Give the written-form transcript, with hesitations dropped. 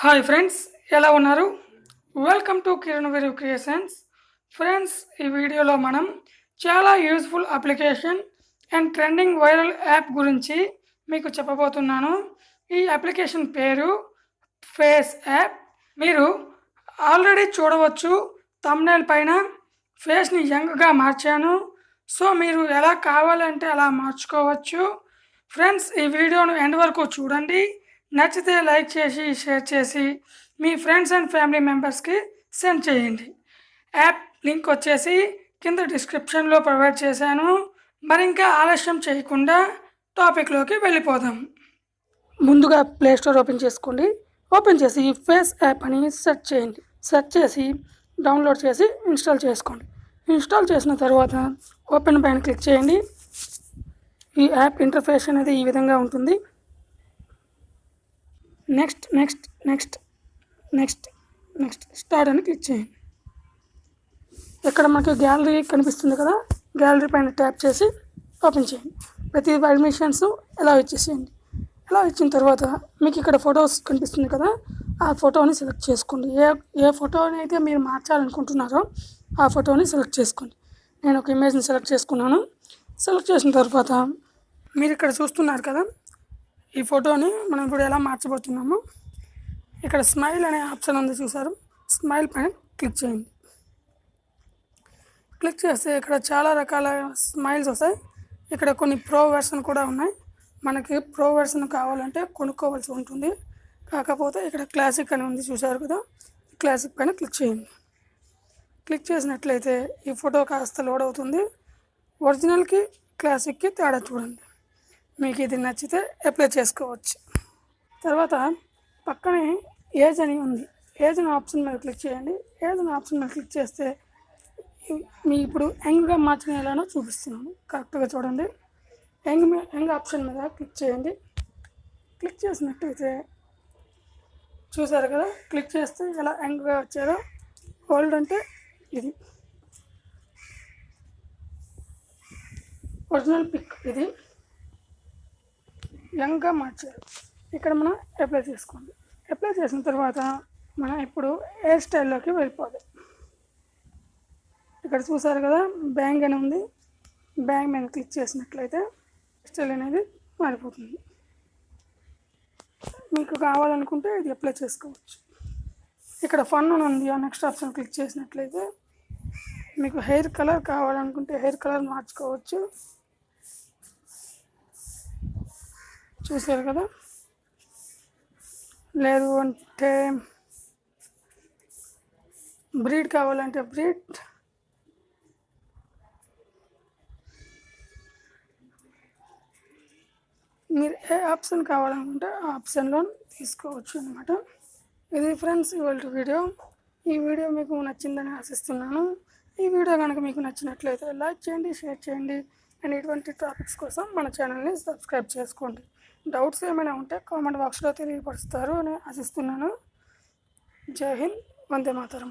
Hi friends, ఎలా ఉన్నారు? Welcome to Kiran very creations. Friends, ఈ వీడియోలో మనం చాలా useful application and trending viral app గురించి మీకు చెప్పబోతున్నాను. ఈ అప్లికేషన్ పేరు ఫేస్ యాప్. మీరు ఆల్రెడీ చూడవచ్చు, థంబ్నెయిల్ పైన ఫేస్ని యంగ్గా మార్చాను. సో మీరు ఎలా కావాలంటే అలా మార్చుకోవచ్చు. ఫ్రెండ్స్, ఈ వీడియోను ఎండ్ వరకు చూడండి. నచ్చితే లైక్ చేసి షేర్ చేసి మీ ఫ్రెండ్స్ అండ్ ఫ్యామిలీ మెంబర్స్కి సెండ్ చేయండి. యాప్ లింక్ వచ్చేసి కింద డిస్క్రిప్షన్లో ప్రొవైడ్ చేశాను. మరి ఇంకా ఆలస్యం చేయకుండా టాపిక్లోకి వెళ్ళిపోదాం. ముందుగా ప్లేస్టోర్ ఓపెన్ చేసుకోండి. ఓపెన్ చేసి ఫేస్ యాప్ అని సెర్చ్ చేయండి. సెర్చ్ చేసి డౌన్లోడ్ చేసి ఇన్స్టాల్ చేసుకోండి. ఇన్స్టాల్ చేసిన తర్వాత ఓపెన్ పైన క్లిక్ చేయండి. ఈ యాప్ ఇంటర్ఫేస్ అనేది ఈ విధంగా ఉంటుంది. Next next next next next start అని క్లిక్ చేయండి. ఇక్కడ మనకి గ్యాలరీ కనిపిస్తుంది కదా, గ్యాలరీ పైన ట్యాప్ చేసి ఓపెన్ చేయండి. ప్రతి పర్మిషన్స్ ఎలా ఇచ్చేసేయండి. ఎలా ఇచ్చిన తర్వాత మీకు ఇక్కడ ఫొటోస్ కనిపిస్తుంది కదా, ఆ ఫోటోని సెలెక్ట్ చేసుకోండి. ఏ ఫోటోని అయితే మీరు మార్చాలనుకుంటున్నారో ఆ ఫోటోని సెలెక్ట్ చేసుకోండి. నేను ఒక ఇమేజ్ని సెలెక్ట్ చేసుకున్నాను. సెలెక్ట్ చేసిన తర్వాత మీరు ఇక్కడ చూస్తున్నారు కదా, ఈ ఫోటోని మనం ఇప్పుడు ఎలా మార్చబోతున్నాము. ఇక్కడ స్మైల్ అనే ఆప్షన్ ఉంది, చూసారు? స్మైల్ పైన క్లిక్ చేయండి. క్లిక్ చేస్తే ఇక్కడ చాలా రకాల స్మైల్స్ వస్తాయి. ఇక్కడ కొన్ని ప్రో వెర్షన్ కూడా ఉన్నాయి. మనకి ప్రో వెర్షన్ కావాలంటే కొనుక్కోవాల్సి ఉంటుంది. కాకపోతే ఇక్కడ క్లాసిక్ అని ఉంది, చూసారు కదా, క్లాసిక్ పైన క్లిక్ చేయండి. క్లిక్ చేసినట్లయితే ఈ ఫోటో కాస్త లోడ్ అవుతుంది. ఒరిజినల్కి క్లాసిక్కి తేడా చూడండి. మీకు ఇది నచ్చితే అప్లై చేసుకోవచ్చు. తర్వాత పక్కనే ఏజ్ అని ఉంది. ఏజ్ అని ఆప్షన్ మీద క్లిక్ చేయండి. ఏజ్ అని ఆప్షన్ మీద క్లిక్ చేస్తే మీ ఇప్పుడు యంగ్గా మార్చిన ఎలానో చూపిస్తున్నాను. కరెక్ట్గా చూడండి. యంగ్ ఆప్షన్ మీద క్లిక్ చేయండి. క్లిక్ చేసినట్టయితే చూసారు కదా, క్లిక్ చేస్తే ఎలా యంగ్గా వచ్చారో. ఓల్డ్ అంటే ఇది ఒరిజినల్ పిక్, ఇది యంగ్గా మార్చారు. ఇక్కడ మనం అప్లై చేసుకోండి. అప్లై చేసిన తర్వాత మనం ఇప్పుడు హెయిర్ స్టైల్లోకి వెళ్ళిపోదాం. ఇక్కడ చూసారు కదా, బ్యాంగ్ అని ఉంది. బ్యాంగ్ మీద క్లిక్ చేసినట్లయితే స్టైల్ అనేది మారిపోతుంది. మీకు కావాలనుకుంటే ఇది అప్లై చేసుకోవచ్చు. ఇక్కడ ఫన్ అని ఉంది, ఆ నెక్స్ట్ ఆప్షన్ క్లిక్ చేసినట్లయితే మీకు హెయిర్ కలర్ కావాలనుకుంటే హెయిర్ కలర్ మార్చుకోవచ్చు. చూసారు కదా, లేదు అంటే బ్రీడ్ కావాలంటే బ్రీడ్, మీరు ఏ ఆప్షన్ కావాలనుకుంటే ఆ ఆప్షన్లో తీసుకోవచ్చు అన్నమాట. ఇది ఫ్రెండ్స్ ఇవాళ వీడియో. ఈ వీడియో మీకు నచ్చిందని ఆశిస్తున్నాను. ఈ వీడియో కనుక మీకు నచ్చినట్లయితే లైక్ చేయండి, షేర్ చేయండి. అండ్ ఇటువంటి టాపిక్స్ కోసం మన ఛానల్ని సబ్స్క్రైబ్ చేసుకోండి. డౌట్స్ ఏమైనా ఉంటే కామెంట్ బాక్స్లో తెలియపరుస్తారు అని ఆశిస్తున్నాను. జై హింద్, వందే మాతరం.